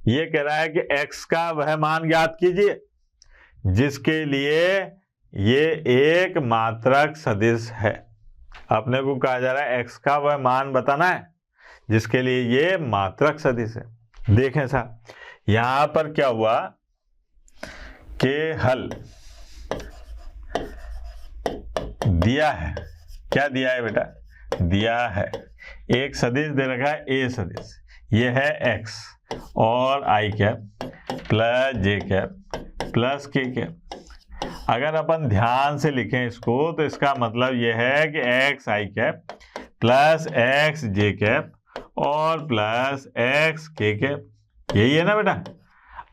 ये कह रहा है कि x का वह मान ज्ञात कीजिए जिसके लिए ये एक मात्रक सदिश है। अपने को कहा जा रहा है x का वह मान बताना है जिसके लिए ये मात्रक सदिश है। देखें साहब, यहां पर क्या हुआ कि हल दिया है। क्या दिया है बेटा? दिया है एक सदिश दे रखा है ए सदिश, ये है x और i cap plus J cap plus के कैप। अगर अपन ध्यान से लिखें इसको तो इसका मतलब यह है कि एक्स आई कैप प्लस एक्स जे कैप और प्लस एक्स के कैप, यही है ना बेटा।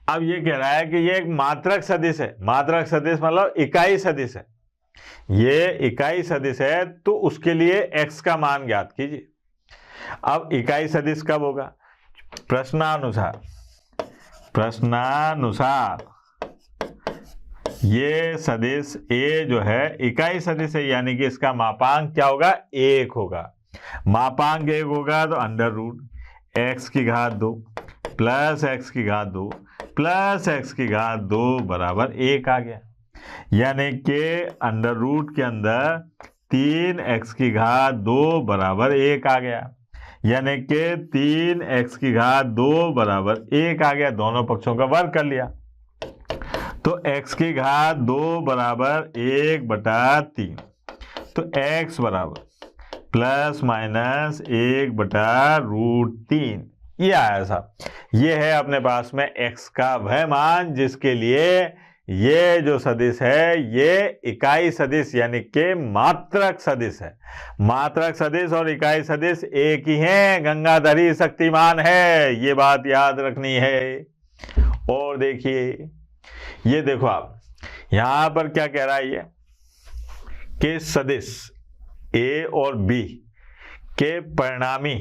अब ये कह रहा है कि ये एक मात्रक सदिश है। मात्रक सदिश मतलब इकाई सदिश है। ये इकाई सदिश है तो उसके लिए x का मान ज्ञात कीजिए। अब इकाई सदिश कब होगा? प्रश्नानुसार ये सदिश a जो है इकाई सदिश है, यानी कि इसका मापांक क्या होगा? 1 होगा। मापांक 1 होगा तो अंडर रूट एक्स की घात 2 प्लस एक्स की घात 2 प्लस एक्स की घात 2 बराबर 1 आ गया। यानी कि अंडर रूट के अंदर 3x की घात 2 बराबर 1 आ गया। यानी कि 3x की घात 2 बराबर 1 आ गया। दोनों पक्षों का वर्ग कर लिया तो x की घात 2 बराबर 1/3, तो x बराबर प्लस माइनस 1/√3, ये आया साहब। ये है अपने पास में x का वह मान जिसके लिए ये जो सदिश है ये इकाई सदिश यानी कि मात्रक सदिश है। मात्रक सदिश और इकाई सदिश एक ही हैं, गंगाधरी शक्तिमान है, ये बात याद रखनी है। और देखिए, ये देखो आप यहां पर क्या कह रहा है ये कि सदिश a और b के परिणामी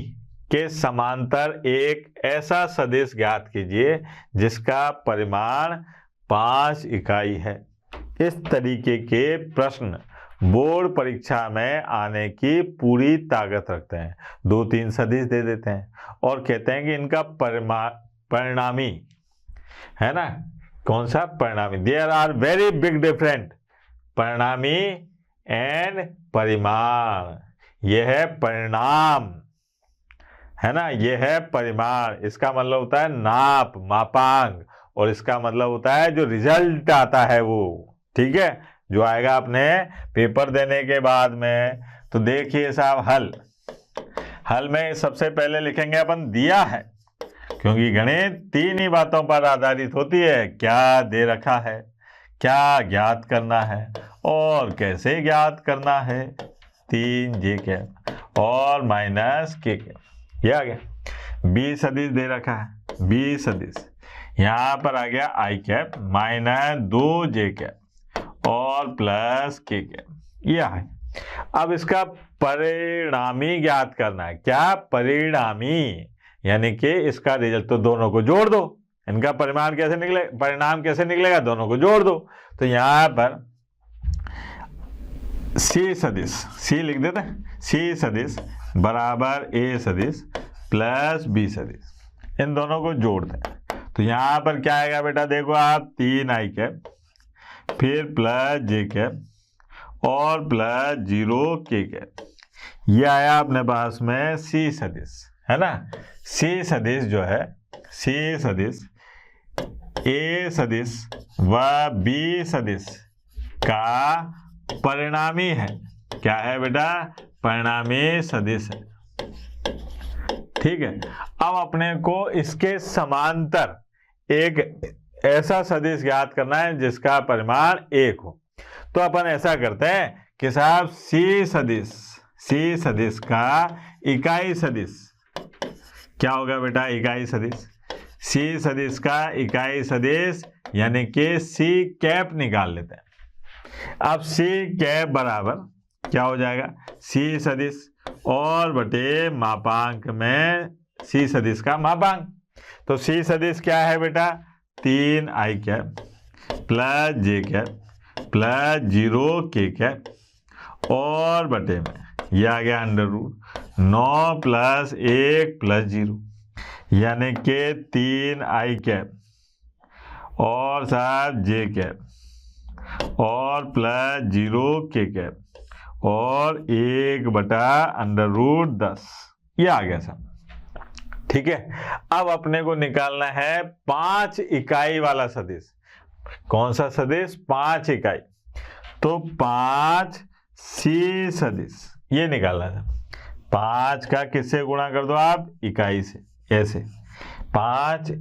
के समांतर एक ऐसा सदिश ज्ञात कीजिए जिसका परिमाण 5 इकाई है। इस तरीके के प्रश्न बोर्ड परीक्षा में आने की पूरी ताकत रखते हैं। 2-3 सदिश दे देते हैं और कहते हैं कि इनका परिणामी है ना। कौन सा परिणामी? There are very big different, परिणामी एंड परिमाण। यह है परिणाम, है ना, यह है परिमाण। इसका मतलब होता है नाप, मापांक, और इसका मतलब होता है जो रिजल्ट आता है वो, ठीक है, जो आएगा अपने पेपर देने के बाद में। तो देखिए साहब, हल में सबसे पहले लिखेंगे अपन दिया है, क्योंकि गणित 3 ही बातों पर आधारित होती है। क्या दे रखा है, क्या ज्ञात करना है और कैसे ज्ञात करना है। 3j कैप और माइनस के कैप, ये आ गया। b सदिश दे रखा है, b सदिश यहां पर आ गया i cap minus 2j cap और प्लस के कैप, ये है। अब इसका परिणामी ज्ञात करना है। क्या? परिणामी, यानी कि इसका रिजल्ट। तो दोनों को जोड़ दो, इनका परिमाण कैसे निकले, परिणाम कैसे निकलेगा? दोनों को जोड़ दो। तो यहां पर c सदिश, c लिख देते हैं, c सदिश बराबर a सदिश प्लस b सदिश, इन दोनों को जोड़ दें। तो यहां पर क्या आएगा बेटा? देखो आप, 3i कैप फिर प्लस j कैप और प्लस 0k कैप, ये आया अपने पास में c सदिश, है ना। c सदिश जो है, c सदिश a सदिश व b सदिश का परिणामी है। क्या है बेटा? परिणामी सदिश है, ठीक है। अब अपने को इसके समांतर एक ऐसा सदिश ज्ञात करना है जिसका परिमाण 1 हो। तो अपन ऐसा करते हैं कि साहब c सदिश का इकाई सदिश क्या होगा बेटा? इकाई सदिश c सदिश का इकाई सदिश यानी कि c कैप निकाल लेते हैं। अब c कैप बराबर क्या हो जाएगा? c सदिश और बटे मापांक में c सदिश का मापांक। तो c सदिश क्या है बेटा? 3i cap plus j cap plus 0k cap और बटे में ये आ गया अंडर रूट 9 प्लस 1 प्लस 0। यानी कि 3i कैप और साहब j कैप और प्लस 0k कैप और 1/√10, ये आ गया साहब। ठीक है, अब अपने को निकालना है 5 इकाई वाला सदिश। कौन सा सदिश? 5 इकाई। तो 5 सी सदिश ये निकालना है। 5 का किससे गुणा कर दो आप? इकाई से। ऐसे 5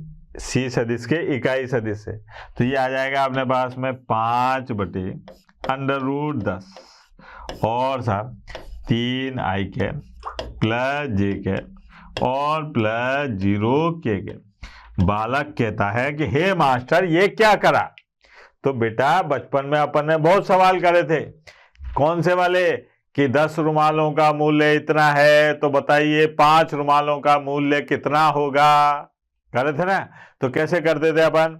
सी सदिश के इकाई सदिश से, तो ये आ जाएगा अपने पास में 5/√10 और साहब 3i cap plus j cap और प्लस 0k कैप। बालक कहता है कि हे मास्टर ये क्या करा? तो बेटा बचपन में अपन ने बहुत सवाल करे थे। कौन से वाले? कि 10 रुमालों का मूल्य इतना है, तो बताइए 5 रुमालों का मूल्य कितना होगा? करे थे ना? तो कैसे करते थे अपन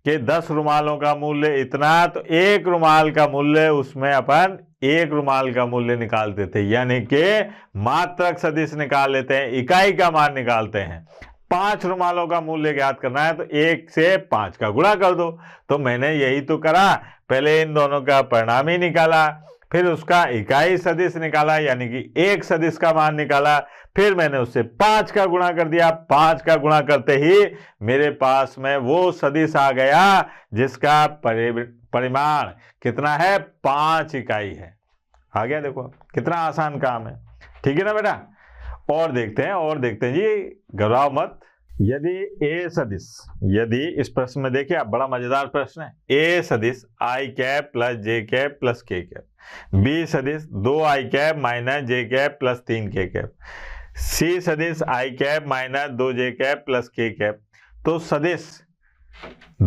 कि 10 रुमालों का मूल्य इतना, तो 1 रुमाल का मूल्य, उसमें अपन 1 रुमाल का मूल्य निकालते थे, यानी कि मात्रक सदिश निकाल लेते हैं, इकाई का मान निकालते हैं। 5 रुमालों का मूल्य ज्ञात करना है तो 1 से 5 का गुणा कर दो। तो मैंने यही तो करा, पहले इन दोनों का परिणाम ही निकाला, फिर उसका इकाई सदिश निकाला यानी कि 1 सदिश का मान निकाला, फिर मैंने उससे 5 का गुणा कर दिया। 5 का गुणा करते ही मेरे पास में वो सदिश आ गया जिसका परिमाण कितना है? 5 इकाई है। आ गया, देखो कितना आसान काम है। ठीक है ना बेटा? और देखते हैं जी, घबराओ मत। यदि ए सदिश, यदि इस प्रश्न में देखिए आप, बड़ा मजेदार प्रश्न है। ए सदिश i cap plus j cap plus k cap, B सदिश 2i cap minus j cap plus 3k cap, C सदिश i cap minus 2j cap plus k cap. तो सदिश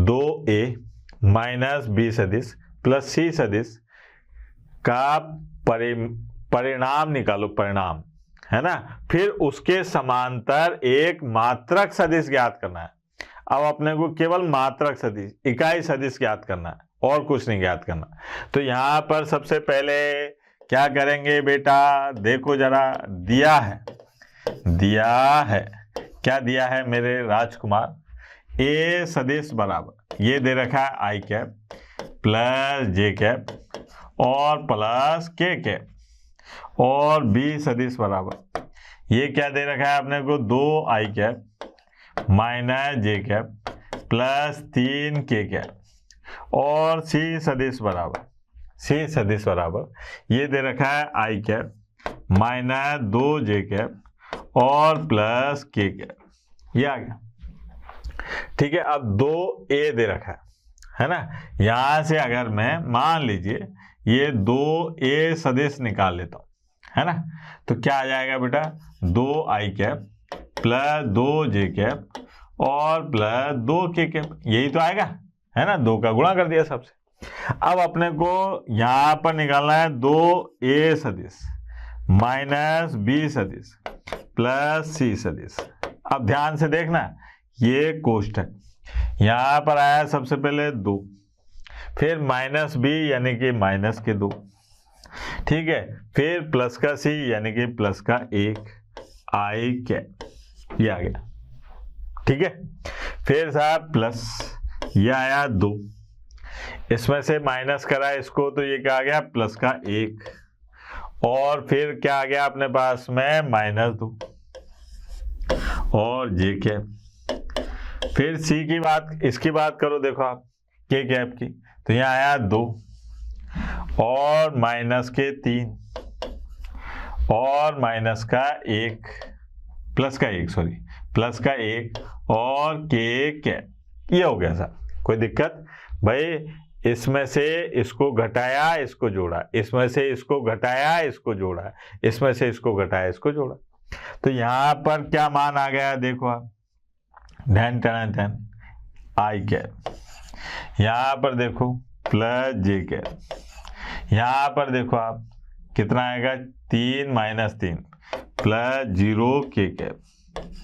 2a माइनस बी सदिश प्लस सी सदिश का परिणाम निकालो, परिणाम है ना। फिर उसके समांतर एक मात्रक सदिश ज्ञात करना है। अब अपने को केवल मात्रक सदिश, इकाई सदिश ज्ञात करना है, और कुछ नहीं ज्ञात करना। तो यहां पर सबसे पहले क्या करेंगे बेटा? देखो जरा, दिया है क्या दिया है मेरे राजकुमार? ए सदिश बराबर ये दे रखा है i cap plus j cap और प्लस k कैप, और बी सदिश बराबर ये क्या दे रखा है अपने को? 2i cap minus j cap plus 3k cap, और सी सदिश बराबर ये दे रखा है i cap minus 2j cap और प्लस k कैप। ये आ गया। ठीक है, अब 2a दे रखा है ना। यहां से अगर मैं मान लीजिए ये 2a सदिश निकाल लेता हूं, है ना, तो क्या आ जाएगा बेटा? 2i cap plus 2j cap और प्लस 2k कैप, यही तो आएगा, है ना। 2 का गुणा कर दिया सबसे। अब अपने को यहां पर निकालना है 2a सदिश माइनस b सदिश प्लस c सदिश। अब ध्यान से देखना, ये कोष्ठक यहां पर आया सबसे पहले 2, फिर माइनस b यानी कि माइनस के 2, ठीक है, फिर प्लस का c यानी कि प्लस का 1 i कैप, ये आ गया। ठीक है, फिर साहब प्लस ये आया 2, इसमें से माइनस करा इसको तो ये क्या आ गया? प्लस का 1, और फिर क्या आ गया अपने पास में? माइनस 2 और j कैप। फिर c की बात, इसकी बात करो, देखो आप k कैप की, तो यहाँ आया 2 और माइनस के 3 और माइनस का 1, प्लस का 1 सॉरी, प्लस का 1 और k कैप। ये हो गया सर, कोई दिक्कत? भाई इसमें से इसको घटाया इसको जोड़ा, इसमें से इसको घटाया इसको जोड़ा, इसमें से इसको घटाया इसको जोड़ा, तो यहां पर क्या मान आ गया? देखो आप, ध्यान i कैप, यहां पर देखो प्लस j कैप, यहां पर देखो आप कितना आएगा? 3 माइनस 3 प्लस 0k कैप,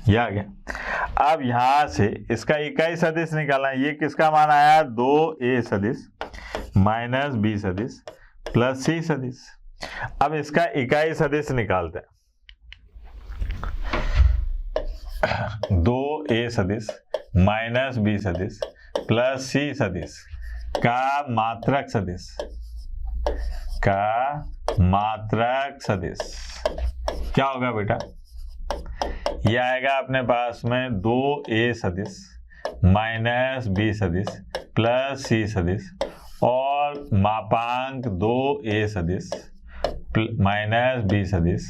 ये आ गया। अब यहां से इसका इकाई सदिश निकालना है। ये किसका मान आया? 2a सदिश माइनस b सदिश प्लस c सदिश। अब इसका इकाई सदिश निकालते हैं। 2a सदिश माइनस b सदिश प्लस c सदिश का मात्रक सदिश क्या होगा बेटा? यह आएगा अपने पास में 2a सदिश माइनस b सदिश प्लस c सदिश और मापांक 2a सदिश माइनस b सदिश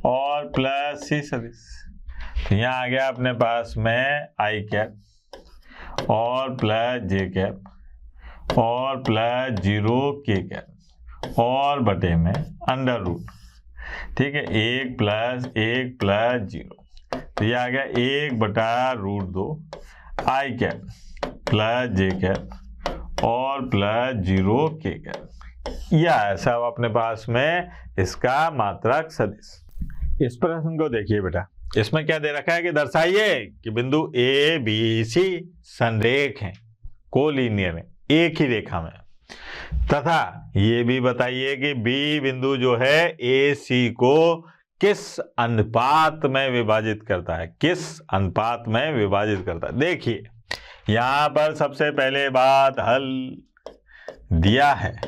और प्लस c सदिश। तो यहाँ आ गया अपने पास में i कैप और प्लस j कैप और प्लस 0k कैप और बटे में अंडर रूट। ठीक है, 1 प्लस 0। तो ये आ गया 1/√2 i cap plus j cap और प्लस 0k कैप। यह है सब अपने पास में इसका मात्रक सदिश। इस प्रश्न को देखिए बेटा, इसमें क्या दे रखा है कि दर्शाइए कि बिंदु ए बी सी संरेख हैं, कोलिनियर है, एक ही रेखा में, तथा ये भी बताइए कि बी बिंदु जो है ए सी को किस अनुपात में विभाजित करता है, किस अनुपात में विभाजित करता है। देखिए यहां पर सबसे पहले बात हल दिया है।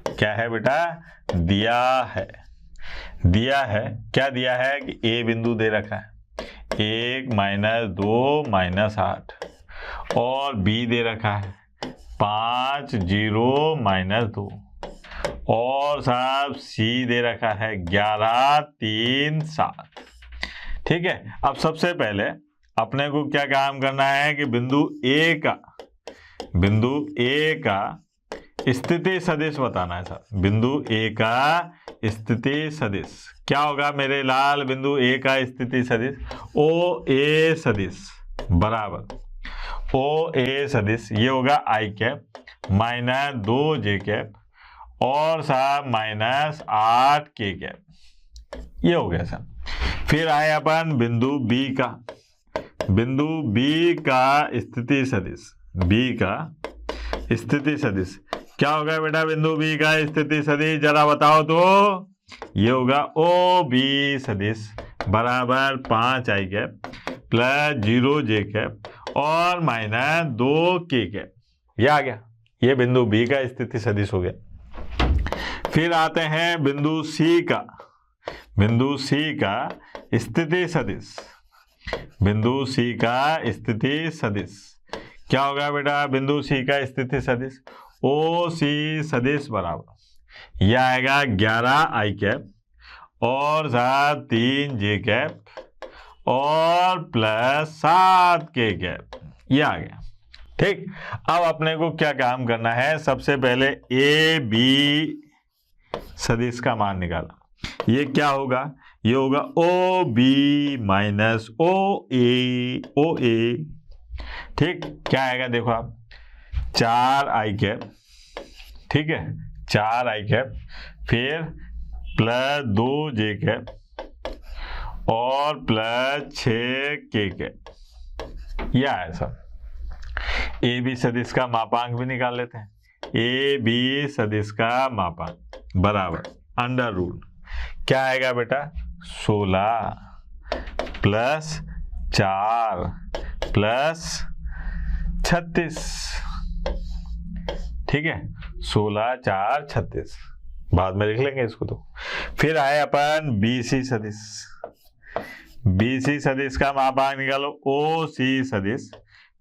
क्या है बेटा? दिया है क्या दिया है कि ए बिंदु दे रखा है 1 - 2 - 8 और बी दे रखा है 5 0 - 2 और साहब सी दे रखा है 11 3 7। ठीक है, अब सबसे पहले अपने को क्या काम करना है कि बिंदु ए का स्थिति सदिश बताना है सर। बिंदु ए का स्थिति सदिश क्या होगा मेरे लाल? बिंदु ए का स्थिति सदिश ओ ए सदिश बराबर ओ ए सदिश ये होगा आई कैप माइनस 2j कैप और साहब माइनस 8k कैप। ये हो गया सर। फिर आए अपन बिंदु बी का स्थिति सदिश, क्या होगा बेटा बिंदु बी का स्थिति सदिश? जरा बताओ तो। ये होगा ओ बी सदिश बराबर 5i cap plus 0j cap और माइनस 2k कैप। ये आ गया, ये बिंदु बी का स्थिति सदिश हो गया। फिर आते हैं बिंदु सी का स्थिति सदिश। बिंदु सी का स्थिति सदिश क्या होगा बेटा? बिंदु सी का स्थिति सदिश ओ सी सदिश बराबर यह आएगा 11i कैप और 3j कैप और प्लस 7k कैप। यह आ गया। ठीक, अब अपने को क्या काम करना है? सबसे पहले ए बी सदिश का मान निकाला। ये क्या होगा? ये होगा ओ बी माइनस ओ ए। ठीक, क्या आएगा देखो आप 4i कैप, ठीक है 4i कैप फिर प्लस 2j कैप और प्लस 6k कैप। यह है सब। ए बी सदिश का मापांक भी निकाल लेते हैं। ए बी सदिश का मापांक बराबर अंडर रूट क्या आएगा बेटा? 16 प्लस 4 प्लस 36। ठीक है, 16 4 36 बाद में लिख लेंगे इसको। तो फिर आए अपन बीसी सदिश का मापांक निकालो। ओ सी सदिश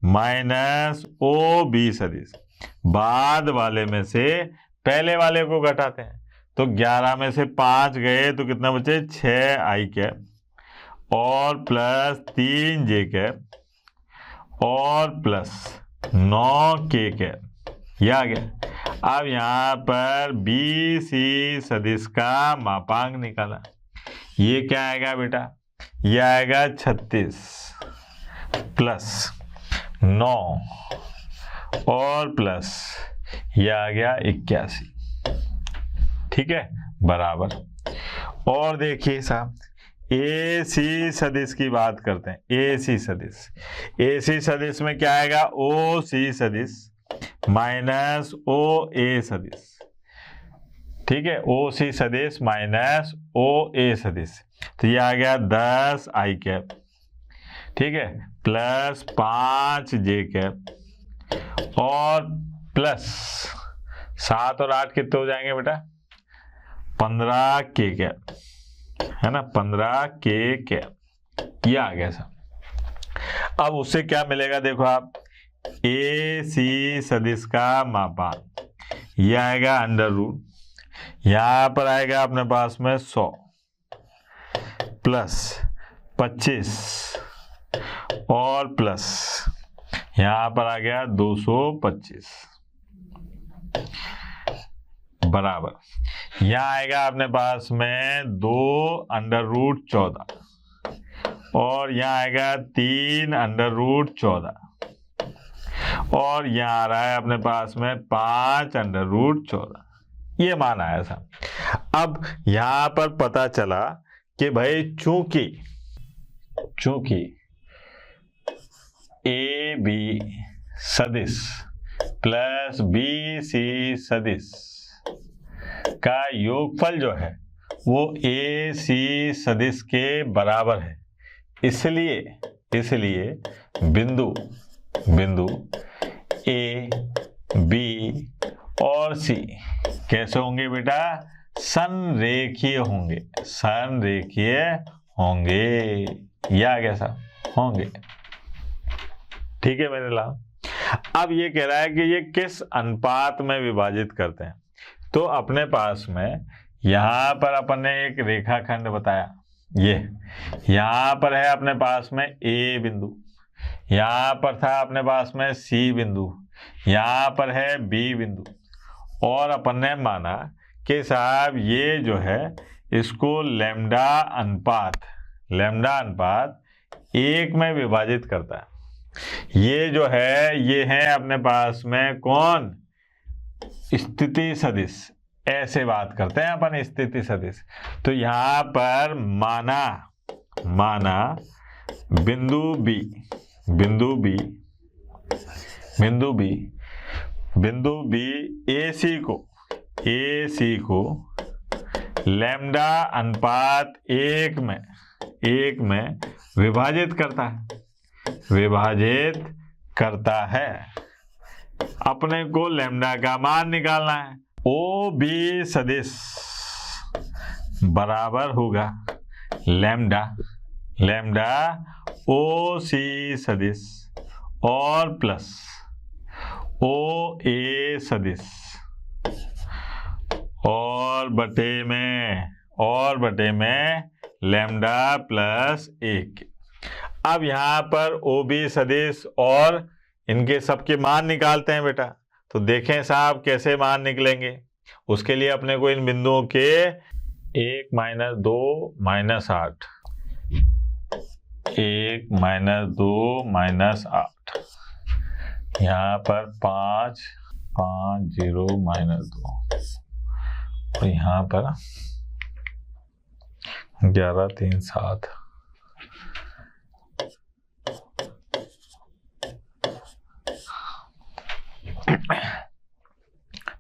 माइनस ओ बी सदिश, बाद वाले में से पहले वाले को घटाते हैं तो 11 में से 5 गए तो कितना बचे? 6i कैप और प्लस 3j कैप और प्लस 9k कैप। यह आ गया। अब यहाँ पर बी सी सदिश का मापांक निकाला। ये क्या आएगा बेटा? यह आएगा 36 प्लस 9 और प्लस यह आ गया 81। ठीक है, बराबर। और देखिए साहब ए सी सदिश की बात करते हैं। ए सी सदिश में क्या आएगा? ओ सी सदिश माइनस ओ ए सदिश। ठीक है, ओ सी सदिश माइनस ओ ए सदिश। तो ये आ गया 10i कैप, ठीक है, प्लस 5 जे कैप और प्लस 7 और 8 कितने हो जाएंगे बेटा? 15 के कैप, है ना, 15 के कैप। ये आ गया सर। अब उससे क्या मिलेगा देखो आप, ए सी सदिश का मापांक, ये आएगा अंडर रूट, यहां पर आएगा अपने पास में 100 प्लस 25 और प्लस यहां पर आ गया 225 बराबर, यहां आएगा अपने पास में 2 अंडर रूट 14 और यहां आएगा 3 अंडर रूट 14 और यहां आ रहा है अपने पास में 5 अंडर रूट 14। ये मान आया था। अब यहां पर पता चला कि भाई चूंकि ए बी सदिश प्लस बी सी सदिश का योगफल जो है वो ए सी सदिश के बराबर है, इसलिए बिंदु ए बी और सी कैसे होंगे बेटा? संरेखीय होंगे। यह आ गया साहब, होंगे। ठीक है मेरे लाभ। अब ये कह रहा है कि ये किस अनुपात में विभाजित करते हैं। तो अपने पास में यहां पर अपन ने एक रेखाखंड बताया, ये यहां पर है अपने पास में ए बिंदु, यहां पर था अपने पास में सी बिंदु, यहां पर है बी बिंदु, और अपन ने माना कि साहब ये जो है इसको लैम्डा अनुपात 1 में विभाजित करता है। ये जो है ये है अपने पास में कौन? स्थिति सदिश। ऐसे बात करते हैं अपन स्थिति सदिश। तो यहां पर माना बिंदु बी ए सी को लैम्डा अनुपात 1 में विभाजित करता है। अपने को लैम्डा का मान निकालना है। ओ बी सदिश बराबर होगा लैम्डा ओ सी सदिश और प्लस ओ ए सदिश और बटे में लैम्डा प्लस 1। अब यहां पर ओ बी सदिश और इनके सबके मान निकालते हैं बेटा। तो देखें साहब कैसे मान निकलेंगे। उसके लिए अपने को इन बिंदुओं के 1 - 2 - 8 1 - 2 - 8 यहाँ पर 5 5 0 - 2 और यहाँ पर 11 3 7।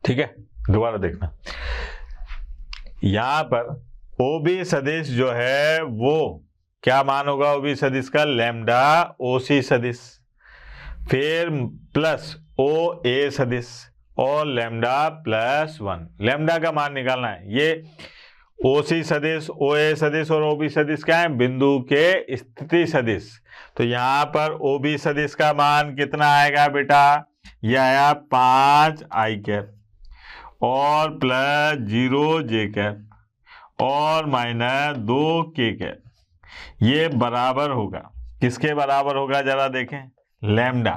ठीक है, दोबारा देखना। यहां पर ओ बी सदिश जो है वो क्या मान होगा? ओ बी सदिश का लैम्डा ओ सी सदिश, फिर प्लस ओ ए सदिश और लैम्डा प्लस 1। लैम्डा का मान निकालना है। ये ओ सी सदिश, ओ ए सदिश और ओ बी सदिश क्या है? बिंदु के स्थिति सदिश। तो यहां पर ओ बी सदिश का मान कितना आएगा बेटा? यह आया 5 आई कैप और प्लस 0 जे कैप और माइनस 2 के कैप। ये बराबर होगा किसके बराबर होगा? जरा देखें, लैम्डा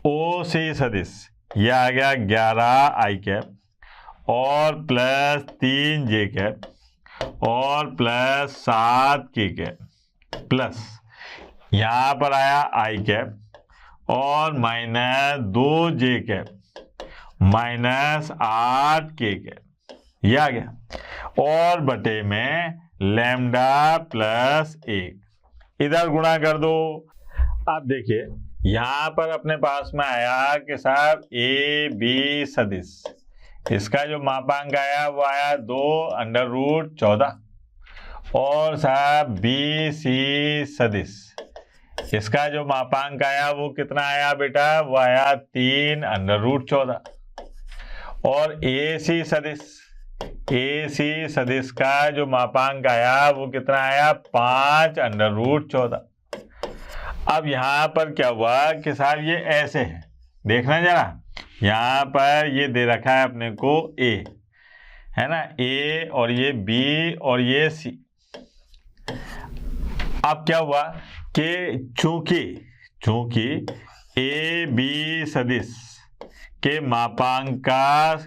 ओ सी सदिश यह आ गया 11 आई कैप और प्लस 3 जे कैप और प्लस 7 के कैप प्लस यहां पर आया आई कैप और माइनस 2 जे कैप माइनस 8 के कैप। यह आ गया और बटे में लैम्डा प्लस 1। इधर गुणा कर दो। अब देखिए यहां पर अपने पास में आया कि साहब ए बी सदिश, इसका जो मापांक आया वो आया 2 अंडर रूट 14 और साहब बी सी सदिश, इसका जो मापांक आया वो कितना आया बेटा, वो आया 3√14। और AC सदिश का जो मापांक आया वो कितना आया, 5√14। अब यहां पर क्या हुआ कि साहब ये ऐसे है, देखना जरा, यहां पर ये दे रखा है अपने को A, है ना, A और ये B और ये C। अब क्या हुआ कि चूंकि AB सदिश के मापांक का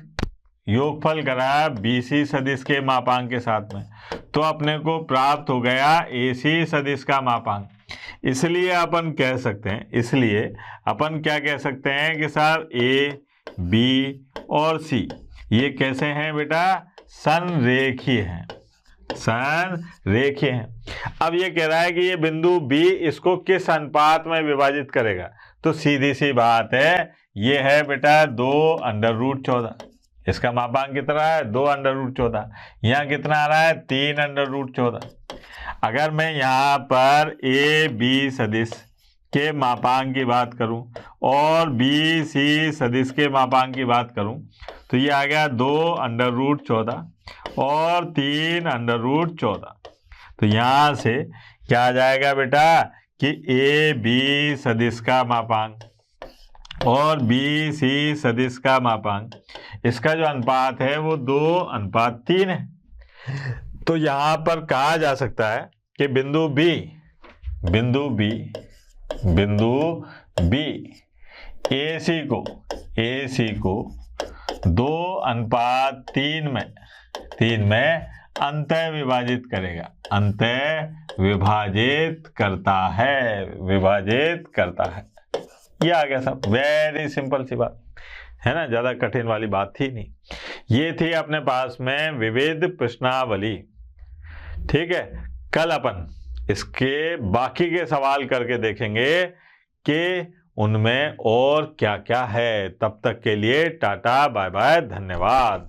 योगफल करा BC सदिश के मापांक के साथ में, तो अपने को प्राप्त हो गया AC सदिश का मापांक। इसलिए अपन क्या कह सकते हैं कि साहब A, B और C ये कैसे हैं बेटा, संरेखीय हैं। अब ये कह रहा है कि ये बिंदु B इसको किस अनुपात में विभाजित करेगा, तो सीधी सी बात है, ये है बेटा 2√14। इसका मापांक कितना है, 2√14। यहाँ कितना आ रहा है, 3√14। अगर मैं यहाँ पर AB सदिश के मापांक की बात करूं और BC सदिश के मापांक की बात करूं, तो ये आ गया 2√14 और 3√14। तो यहाँ से क्या आ जाएगा बेटा कि AB सदिश का मापांक और BC सदिश का मापांक, इसका जो अनुपात है वो 2:3 है। तो यहाँ पर कहा जा सकता है कि बिंदु B AC को 2:3 में अंतः विभाजित करेगा, विभाजित करता है। ये आ गया सब, वेरी सिंपल सी बात है ना, ज्यादा कठिन वाली बात थी नहीं। ये थी अपने पास में विविध प्रश्नावली। ठीक है, कल अपन इसके बाकी के सवाल करके देखेंगे कि उनमें और क्या क्या है। तब तक के लिए टाटा बाय बाय, धन्यवाद।